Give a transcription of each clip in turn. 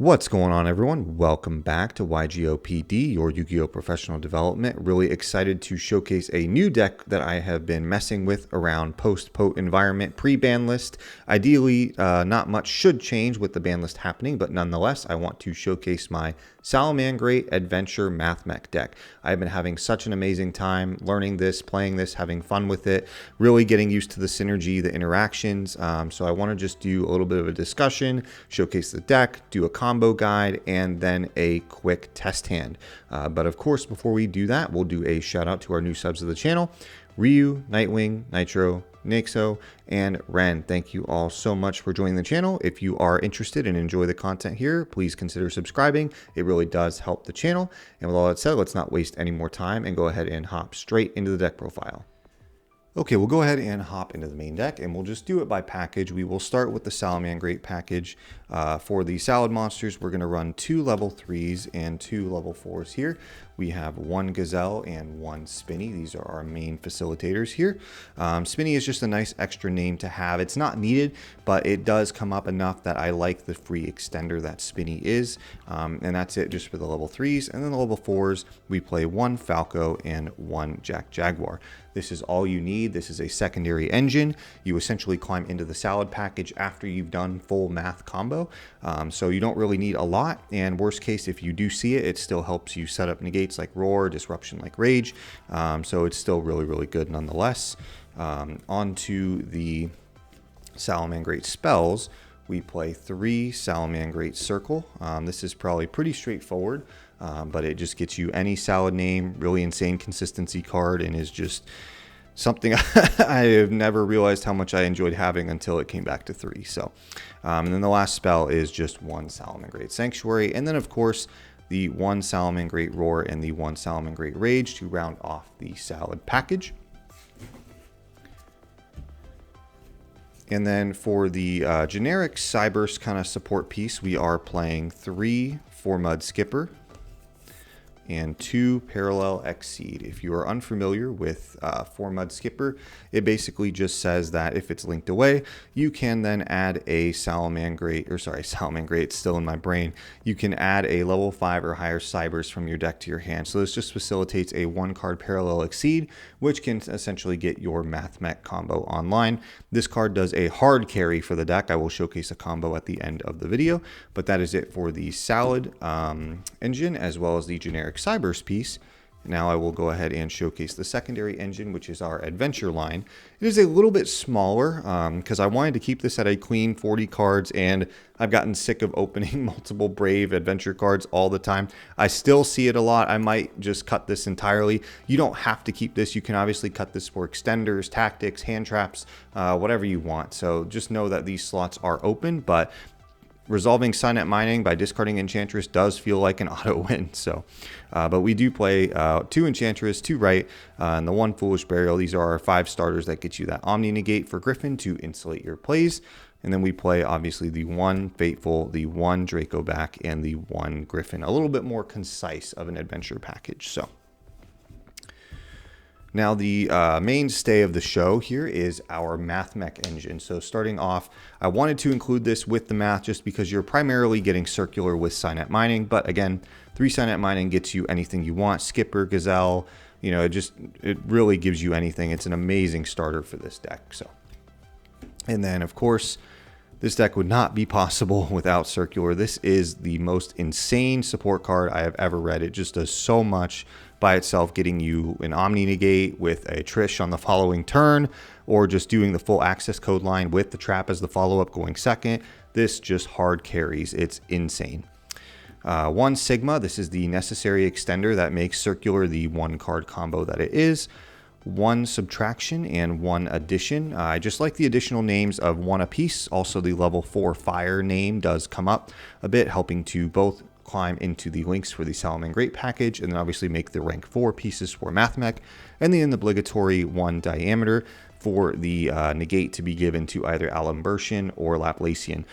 What's going on, everyone? Welcome back to YGOPD, your Yu-Gi-Oh! Professional Development. Really excited to showcase a new deck that I have been messing with around post-POT environment, pre-ban list. Ideally, not much should change with the ban list happening, but nonetheless, I want to showcase my Salamangreat Adventure Mathmech deck. I've been having such an amazing time learning this, playing this, having fun with it, really getting used to the synergy, the interactions. So I want to just do a little bit of a discussion, showcase the deck, do a combo guide, and then a quick test hand. But of course, before we do that, we'll do a shout out to our new subs of the channel, Ryu, Nightwing, Nitro, Nixo, and Ren. Thank you all so much for joining the channel. If you are interested and enjoy the content here, please consider subscribing. It really does help the channel. And with all that said, let's not waste any more time and go ahead and hop straight into the deck profile. Okay, we'll go ahead and hop into the main deck, and we'll just do it by package. We will start with the Salamangreat package. For the Salad Monsters, we're going to run 2 level 3s and 2 level 4s here. We have 1 Gazelle and 1 Spinny. These are our main facilitators here. Spinny is just a nice extra name to have. It's not needed, but it does come up enough that I like the free extender that Spinny is. And that's it just for the level 3s. And then the level 4s, we play 1 Falco and 1 Jack Jaguar. This is all you need. This is a secondary engine. You essentially climb into the Salad package after you've done full math combo. So you don't really need a lot. And worst case, if you do see it, it still helps you set up negates like Roar, Disruption like Rage. So it's still really, really good nonetheless. Onto the Salamangreat spells. We play 3 Salamangreat Circle. This is probably pretty straightforward, but it just gets you any Salad name, really insane consistency card, and is just something I have never realized how much I enjoyed having until it came back to 3. So, and then the last spell is just 1 Salamangreat Sanctuary, and then of course the 1 Salamangreat Roar and the 1 Salamangreat Rage to round off the Salad package. And then for the generic Cyburst kind of support piece, we are playing 3 4-Mud Skipper and 2 Parallel Exceed. If you are unfamiliar with 4-Mud Skipper, it basically just says that if it's linked away, you can then add a Salamangreat, it's still in my brain. You can add a level 5 or higher Cybers from your deck to your hand. So this just facilitates a 1-card Parallel Exceed, which can essentially get your Mathmech combo online. This card does a hard carry for the deck. I will showcase a combo at the end of the video, but that is it for the Salad engine as well as the generic Cyburst piece. Now I will go ahead and showcase the secondary engine, which is our adventure line. It is a little bit smaller because I wanted to keep this at a clean 40 cards, and I've gotten sick of opening multiple Brave adventure cards all the time. I still see it a lot. I might just cut this entirely. You don't have to keep this. You can obviously cut this for extenders, tactics, hand traps, whatever you want. So just know that these slots are open, but resolving Signet Mining by discarding Enchantress does feel like an auto win. So, but we do play 2 Enchantress, 2 Right, and the 1 Foolish Burial. These are our 5 starters that get you that Omni Negate for Griffin to insulate your plays. And then we play obviously the 1 Fateful, the 1 Draco back, and the 1 Griffin. A little bit more concise of an adventure package. So. Now the mainstay of the show here is our Mathmech engine. So starting off, I wanted to include this with the math just because you're primarily getting circular with Signet Mining. But again, 3 Signet Mining gets you anything you want. Skipper, Gazelle, you know, it really gives you anything. It's an amazing starter for this deck. So, and then of course, this deck would not be possible without Circular. This is the most insane support card I have ever read. It just does so much by itself, getting you an Omni Negate with a Trish on the following turn, or just doing the full access code line with the trap as the follow-up going second. This just hard carries. It's insane. 1 Sigma, this is the necessary extender that makes Circular the 1-card combo that it is. 1 Subtraction and 1 Addition. I just like the additional names of 1 apiece. Also, the level 4 Fire name does come up a bit, helping to both climb into the links for the Salamangreat package, and then obviously make the rank 4 pieces for Mathmech, and the obligatory 1 Diameter for the negate to be given to either Alambertian or Laplacian.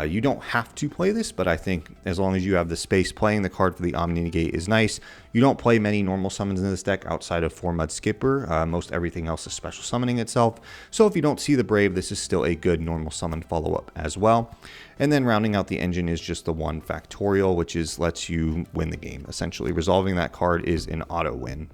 You don't have to play this, but I think as long as you have the space, playing the card for the Omni Negate is nice. You don't play many normal summons in this deck outside of 4-Mud Skipper. Most everything else is special summoning itself. So if you don't see the Brave, this is still a good normal summon follow-up as well. And then rounding out the engine is just the 1 Factorial, which is lets you win the game. Essentially, resolving that card is an auto win.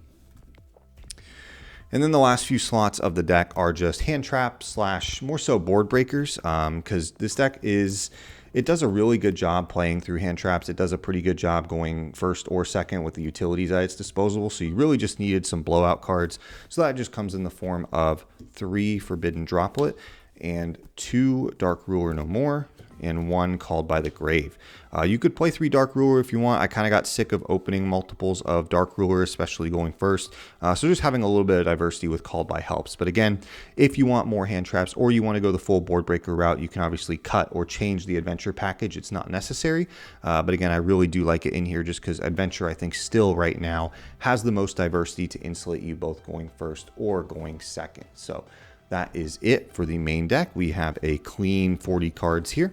And then the last few slots of the deck are just hand traps / more so board breakers, because this deck it does a really good job playing through hand traps. It does a pretty good job going first or second with the utilities at its disposal. So you really just needed some blowout cards. So that just comes in the form of 3 Forbidden Droplet and 2 Dark Ruler No More, and 1 Called by the Grave. You could play 3 Dark Ruler if you want. I kind of got sick of opening multiples of Dark Ruler, especially going first. So just having a little bit of diversity with Called by helps. But again, if you want more hand traps or you want to go the full board breaker route, you can obviously cut or change the adventure package. It's not necessary. But again, I really do like it in here just because adventure, I think, still right now has the most diversity to insulate you both going first or going second. So that is it for the main deck. We have a clean 40 cards here.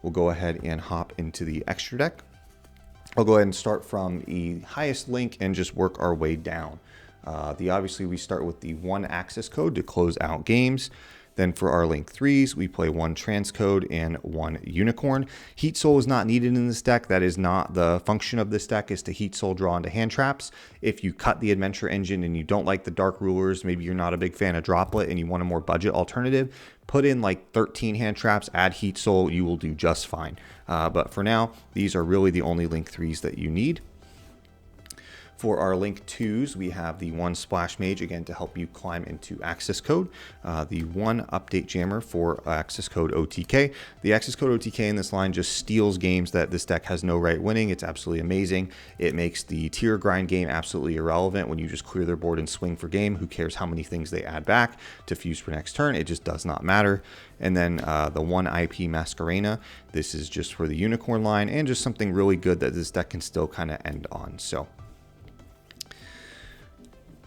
We'll go ahead and hop into the extra deck. I'll go ahead and start from the highest link and just work our way down. Obviously, we start with the 1 access code to close out games. Then for our link 3s, we play 1 transcode and 1 unicorn. Heat Soul is not needed in this deck. That is not the function of this deck, is to Heat Soul draw into hand traps. If you cut the adventure engine and you don't like the Dark Rulers, maybe you're not a big fan of Droplet and you want a more budget alternative, put in like 13 hand traps, add Heat Soul, you will do just fine. But for now, these are really the only link 3s that you need. For our link 2s, we have the 1 Splash Mage, again, to help you climb into access code. The 1 Update Jammer for access code OTK. The access code OTK in this line just steals games that this deck has no right winning. It's absolutely amazing. It makes the tier grind game absolutely irrelevant when you just clear their board and swing for game. Who cares how many things they add back to fuse for next turn? It just does not matter. And then the 1 IP Masquerena. This is just for the unicorn line and just something really good that this deck can still kind of end on. So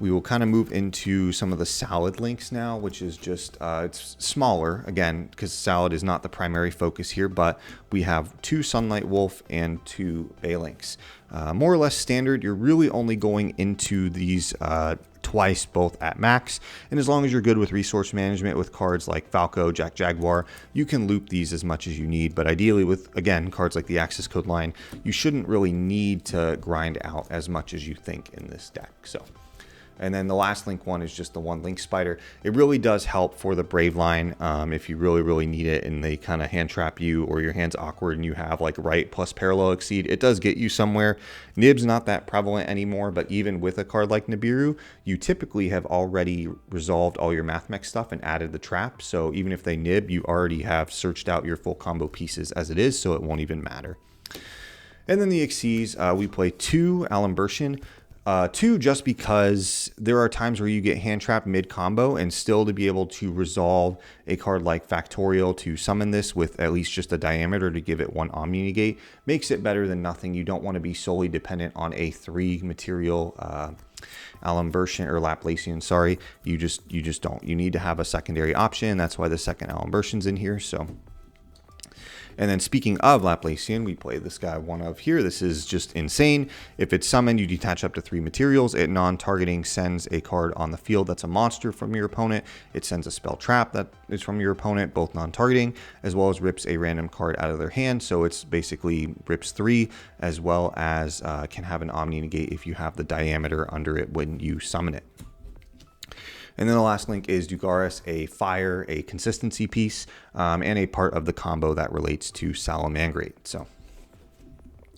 we will kind of move into some of the Salad links now, which is just, it's smaller, again, because Salad is not the primary focus here, but we have 2 Sunlight Wolf and 2 Balinks. More or less standard, you're really only going into these twice, both at max, and as long as you're good with resource management with cards like Falco, Jack Jaguar, you can loop these as much as you need. But ideally with, again, cards like the access code line, you shouldn't really need to grind out as much as you think in this deck. And then the last link one is just the 1 Link Spider. It really does help for the Brave line if you really need it and they kind of hand trap you or your hand's awkward and you have like right plus parallel exceed. It does get you somewhere. Nib's not that prevalent anymore, but even with a card like Nibiru, you typically have already resolved all your Mathmech stuff and added the trap. So even if they nib, you already have searched out your full combo pieces as it is, so it won't even matter. And then the Exceeds, we play 2 Alambertian. 2, just because there are times where you get hand trapped mid combo and still to be able to resolve a card like Factorial to summon this with at least just a diameter to give it 1 Omni Negate makes it better than nothing. You don't want to be solely dependent on a 3 material Alambertian or Laplacian, sorry. You just don't. You need to have a secondary option. That's why the second Alambertian's in here. So. And then speaking of Laplacian, we play this guy 1 of here. This is just insane. If it's summoned, you detach up to 3 materials. It non-targeting sends a card on the field that's a monster from your opponent. It sends a spell trap that is from your opponent, both non-targeting, as well as rips a random card out of their hand. So it's basically rips 3, as well as can have an Omni Negate if you have the diameter under it when you summon it. And then the last link is Dugaris, a fire, a consistency piece, and a part of the combo that relates to Salamangreat. So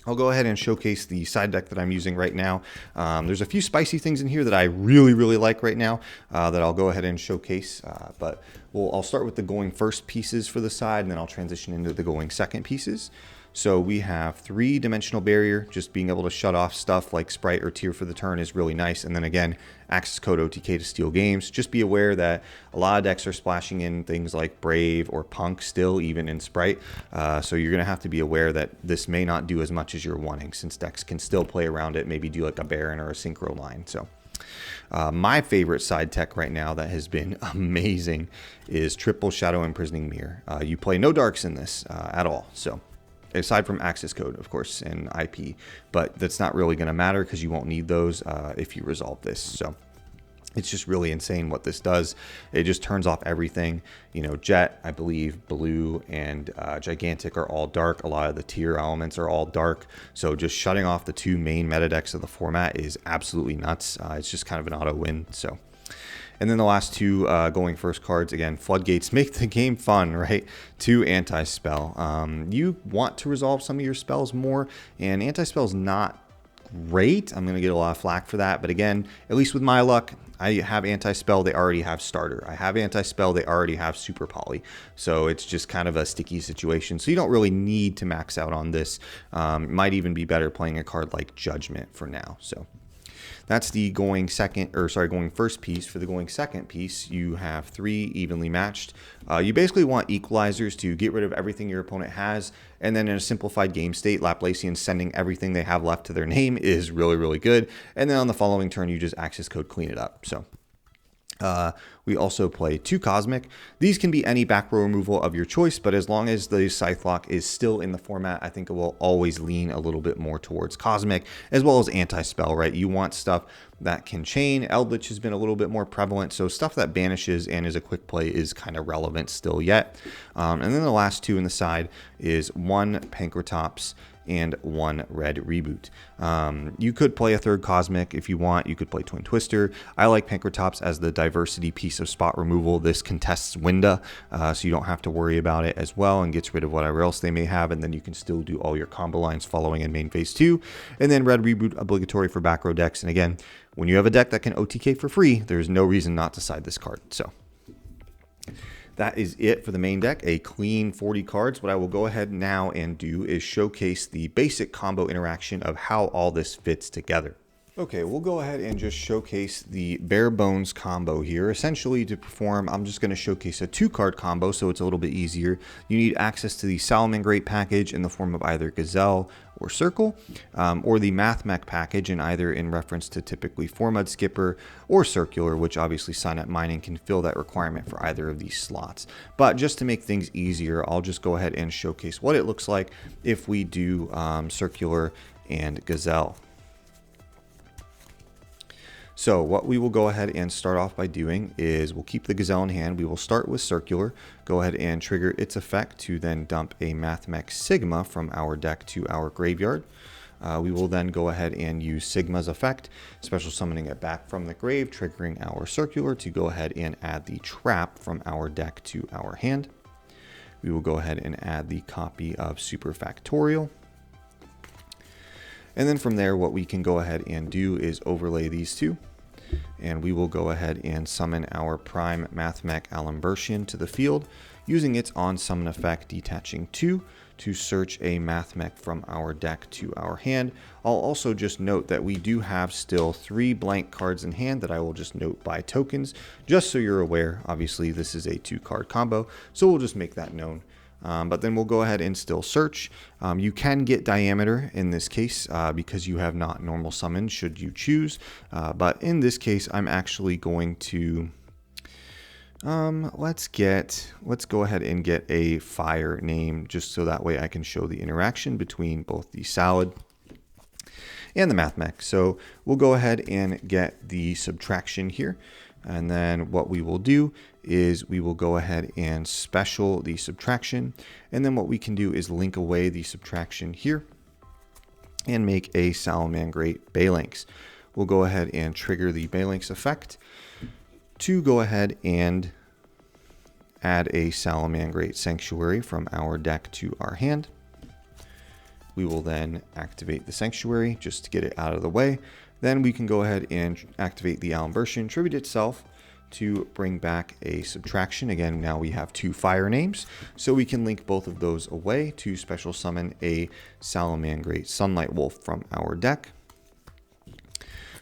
I'll go ahead and showcase the side deck that I'm using right now. There's a few spicy things in here that I really like right now that I'll go ahead and showcase. But I'll start with the going first pieces for the side, and then I'll transition into the going second pieces. So we have 3-dimensional barrier. Just being able to shut off stuff like Sprite or Tier for the turn is really nice. And then again, access code OTK to steal games. Just be aware that a lot of decks are splashing in things like Brave or Punk still, even in Sprite. So you're going to have to be aware that this may not do as much as you're wanting, since decks can still play around it, maybe do like a Baron or a Synchro line. So My favorite side tech right now that has been amazing is triple Shadow Imprisoning Mirror. You play no darks in this at all, so aside from access code, of course, and IP, but that's not really going to matter because you won't need those if you resolve this. So it's just really insane what this does. It just turns off everything. You know, Jet, I believe, Blue, and Gigantic are all dark. A lot of the tier elements are all dark. So just shutting off the two main meta decks of the format is absolutely nuts. It's just kind of an auto win. So, and then the last two going first cards, again, Floodgates make the game fun, right? 2 anti-spell. You want to resolve some of your spells more, and anti-spell is not great. I'm going to get a lot of flack for that. But again, at least with my luck, I have anti-spell, they already have starter. I have anti-spell, they already have super poly. So it's just kind of a sticky situation. So you don't really need to max out on this. Might even be better playing a card like Judgment for now. So that's the going first piece. For the going second piece, you have 3 evenly matched. You basically want equalizers to get rid of everything your opponent has, and then in a simplified game state, Laplacian sending everything they have left to their name is really, really good. And then on the following turn, you just access code clean it up. So we also play 2 Cosmic. These can be any back row removal of your choice, but as long as the Scythe Lock is still in the format, I think it will always lean a little bit more towards Cosmic, as well as anti-spell, right? You want stuff that can chain. Eldritch has been a little bit more prevalent, so stuff that banishes and is a quick play is kind of relevant still yet. And then the last 2 in the side is 1 Pankratops and 1 Red Reboot. You could play a 3rd Cosmic if you want. You could play Twin Twister. I like Pankratops as the diversity piece of spot removal. This contests Winda, so you don't have to worry about it as well, and gets rid of whatever else they may have, and then you can still do all your combo lines following in main phase 2. And then Red Reboot obligatory for back row decks. And again, when you have a deck that can OTK for free, there's no reason not to side this card. So that is it for the main deck, a clean 40 cards. What I will go ahead now and do is showcase the basic combo interaction of how all this fits together. Okay, we'll go ahead and just showcase the bare bones combo here. Essentially, to perform, I'm just going to showcase a 2-card combo, so it's a little bit easier. You need access to the Salamangreat package in the form of either Gazelle or Circle, or the Mathmech package in reference to typically 4-Mud Skipper or Circular, which obviously Sign Up Mining can fill that requirement for either of these slots. But just to make things easier, I'll just go ahead and showcase what it looks like if we do Circular and Gazelle. So what we will go ahead and start off by doing is we'll keep the Gazelle in hand. We will start with Circular, go ahead and trigger its effect to then dump a Mathmech Sigma from our deck to our graveyard. We will then go ahead and use Sigma's effect, special summoning it back from the grave, triggering our Circular to go ahead and add the trap from our deck to our hand. We will go ahead and add the copy of Super Factorial. And then from there, what we can go ahead and do is overlay these two. And we will go ahead and summon our Prime Mathmech Alimbertian to the field, using its on summon effect, detaching 2 to search a Mathmech from our deck to our hand. I'll also just note that we do have still 3 blank cards in hand that I will just note by tokens, just so you're aware. Obviously, this is a 2-card combo, so we'll just make that known. But then we'll go ahead and still search. You can get Diameter in this case because you have not normal summoned should you choose. But in this case, I'm actually going to, let's go ahead and get a fire name just so that way I can show the interaction between both the Salad and the Mathmech. So we'll go ahead and get the subtraction here. And then what we will do is we will go ahead and special the subtraction. And then what we can do is link away the subtraction here and make a Salamangreat Balanx. We'll go ahead and trigger the Balanx effect to go ahead and add a Salamangreat Sanctuary from our deck to our hand. We will then activate the Sanctuary just to get it out of the way. Then we can go ahead and activate the Alimbertian, tribute itself to bring back a subtraction. Again, now we have 2 fire names, so we can link both of those away to special summon a Salamangreat Sunlight Wolf from our deck.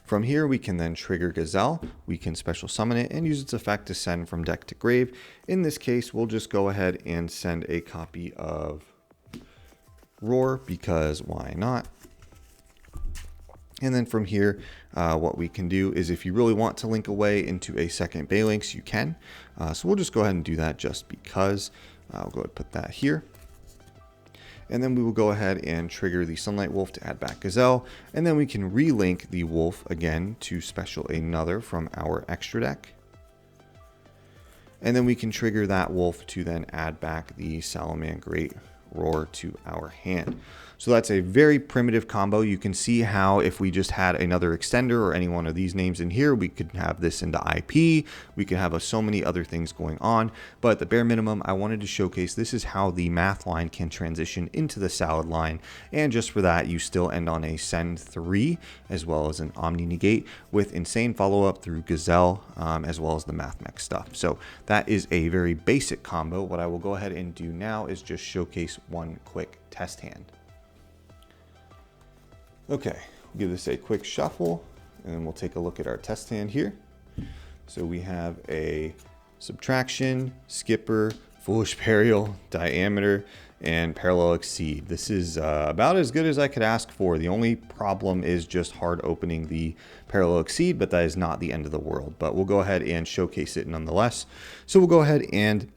From here, we can then trigger Gazelle. We can special summon it and use its effect to send from deck to grave. In this case, we'll just go ahead and send a copy of Roar, because why not? And then from here, what we can do is if you really want to link away into a second Balinx, you can. So we'll just go ahead and do that just because. I'll go ahead and put that here. And then we will go ahead and trigger the Sunlight Wolf to add back Gazelle. And then we can relink the Wolf again to special another from our extra deck. And then we can trigger that Wolf to then add back the Salamangreat Roar to our hand. So that's a very primitive combo. You can see how if we just had another extender or any one of these names in here, we could have this into IP. We could have so many other things going on. But at the bare minimum, I wanted to showcase this is how the math line can transition into the salad line. And just for that, you still end on a send 3 as well as an Omni Negate with insane follow-up through Gazelle as well as the Mathmech stuff. So that is a very basic combo. What I will go ahead and do now is just showcase one quick test hand. Okay, we'll give this a quick shuffle and then we'll take a look at our test hand here. So we have a subtraction, skipper, foolish burial, diameter, and parallel exceed. This is about as good as I could ask for. The only problem is just hard opening the parallel exceed, but that is not the end of the world. But we'll go ahead and showcase it nonetheless. So we'll go ahead and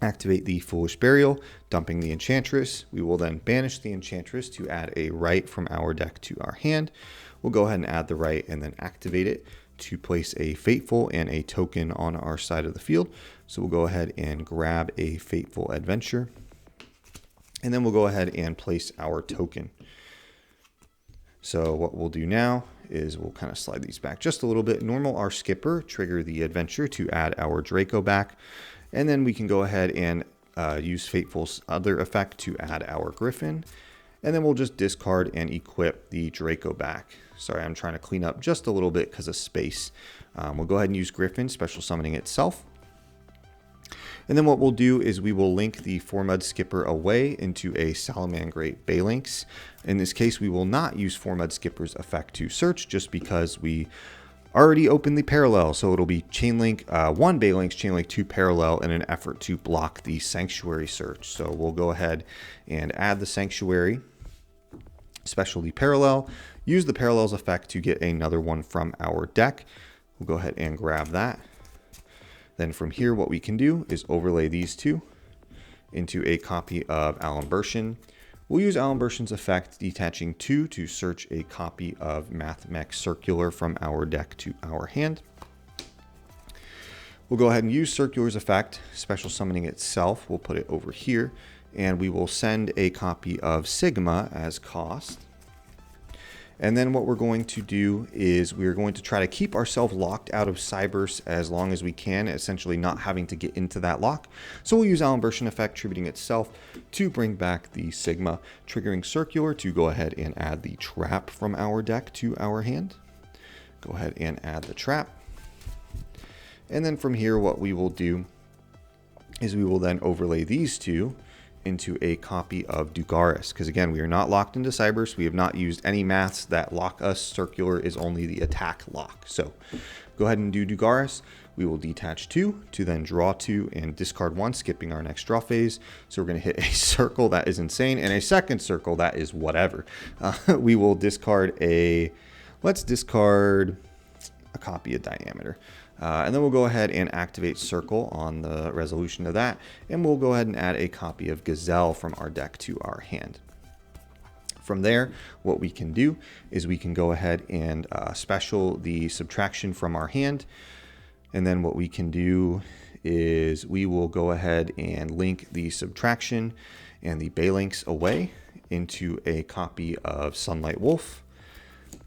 activate the Foolish Burial, dumping the Enchantress. We will then banish the Enchantress to add a right from our deck to our hand. We'll go ahead and add the right and then activate it to place a Fateful and a token on our side of the field. So we'll go ahead and grab a Fateful Adventure. And then we'll go ahead and place our token. So what we'll do now is we'll kind of slide these back just a little bit. Normal our skipper, trigger the Adventure to add our Draco back. And then we can go ahead and use Fateful's other effect to add our Griffin. And then we'll just discard and equip the Draco back. Sorry, I'm trying to clean up just a little bit because of space. We'll go ahead and use Griffin, special summoning itself. And then what we'll do is we will link the 4-Mud Skipper away into a Salamangreat Balinx. In this case, we will not use 4-Mud Skipper's effect to search just because we already opened the parallel, so it'll be chainlink 1 Balinx, chainlink 2 parallel in an effort to block the sanctuary search. So we'll go ahead and add the sanctuary, special the parallel, use the parallels effect to get another one from our deck. We'll go ahead and grab that. Then from here, what we can do is overlay these two into a copy of Alan Bershin. We'll use Alan Bershin's effect, detaching 2 to search a copy of Mathmech Circular from our deck to our hand. We'll go ahead and use Circular's effect, special summoning itself. We'll put it over here, and we will send a copy of Sigma as cost. And then what we're going to do is we're going to try to keep ourselves locked out of Cyberse as long as we can, essentially not having to get into that lock. So we'll use Alan Bershin effect, tributing itself to bring back the Sigma, triggering Circular to go ahead and add the trap from our deck to our hand. Go ahead and add the trap. And then from here, what we will do is we will then overlay these two into a copy of Dugaris, because again, we are not locked into Cyberse. We have not used any maths that lock us. Circular is only the attack lock. So go ahead and do Dugaris. We will detach 2 to then draw 2 and discard 1, skipping our next draw phase. So we're going to hit a circle that is insane and a second circle that is whatever. We will discard let's discard a copy of Diameter. And then we'll go ahead and activate Circle on the resolution of that. And we'll go ahead and add a copy of Gazelle from our deck to our hand. From there, what we can do is we can go ahead and special the subtraction from our hand. And then what we can do is we will go ahead and link the subtraction and the Balinx away into a copy of Sunlight Wolf.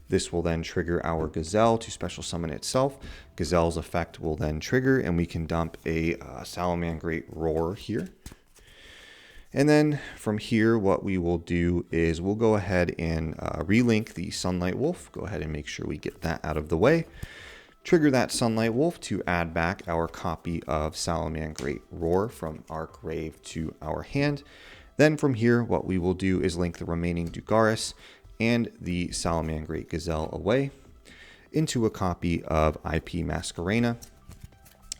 This will then trigger our Gazelle to special summon itself. Gazelle's effect will then trigger, and we can dump a Salamangreat Roar here. And then from here, what we will do is we'll go ahead and relink the Sunlight Wolf. Go ahead and make sure we get that out of the way. Trigger that Sunlight Wolf to add back our copy of Salamangreat Roar from our grave to our hand. Then from here, what we will do is link the remaining Dugaris and the Salamangreat Gazelle away into a copy of IP Masquerena.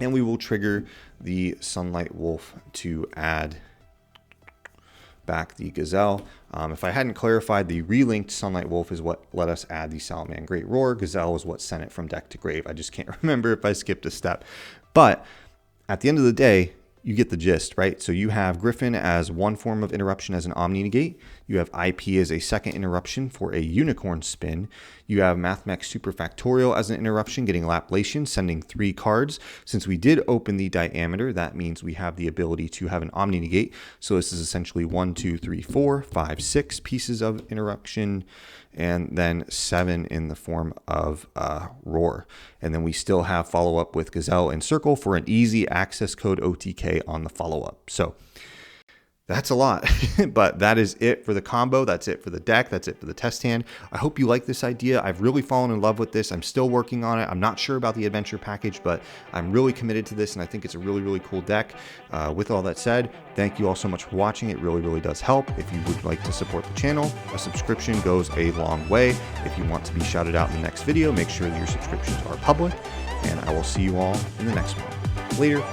And we will trigger the Sunlight Wolf to add back the Gazelle. If I hadn't clarified, the relinked Sunlight Wolf is what let us add the Salamangreat Roar. Gazelle was what sent it from deck to grave. I just can't remember if I skipped a step. But at the end of the day, you get the gist, right? So you have Griffin as one form of interruption as an Omni Negate. You have IP as a second interruption for a Unicorn Spin. You have Mathmech Superfactorial as an interruption, getting Laplation, sending 3 cards. Since we did open the Diameter, that means we have the ability to have an Omni Negate. So this is essentially 1, 2, 3, 4, 5, 6 pieces of interruption, and then 7 in the form of Roar. And then we still have follow-up with Gazelle and Circle for an easy access code OTK on the follow-up. So that's a lot, but that is it for the combo. That's it for the deck. That's it for the test hand. I hope you like this idea. I've really fallen in love with this. I'm still working on it. I'm not sure about the adventure package, but I'm really committed to this, and I think it's a really, really cool deck. With all that said, thank you all so much for watching. It really, really does help. If you would like to support the channel, a subscription goes a long way. If you want to be shouted out in the next video, make sure that your subscriptions are public, and I will see you all in the next one. Later.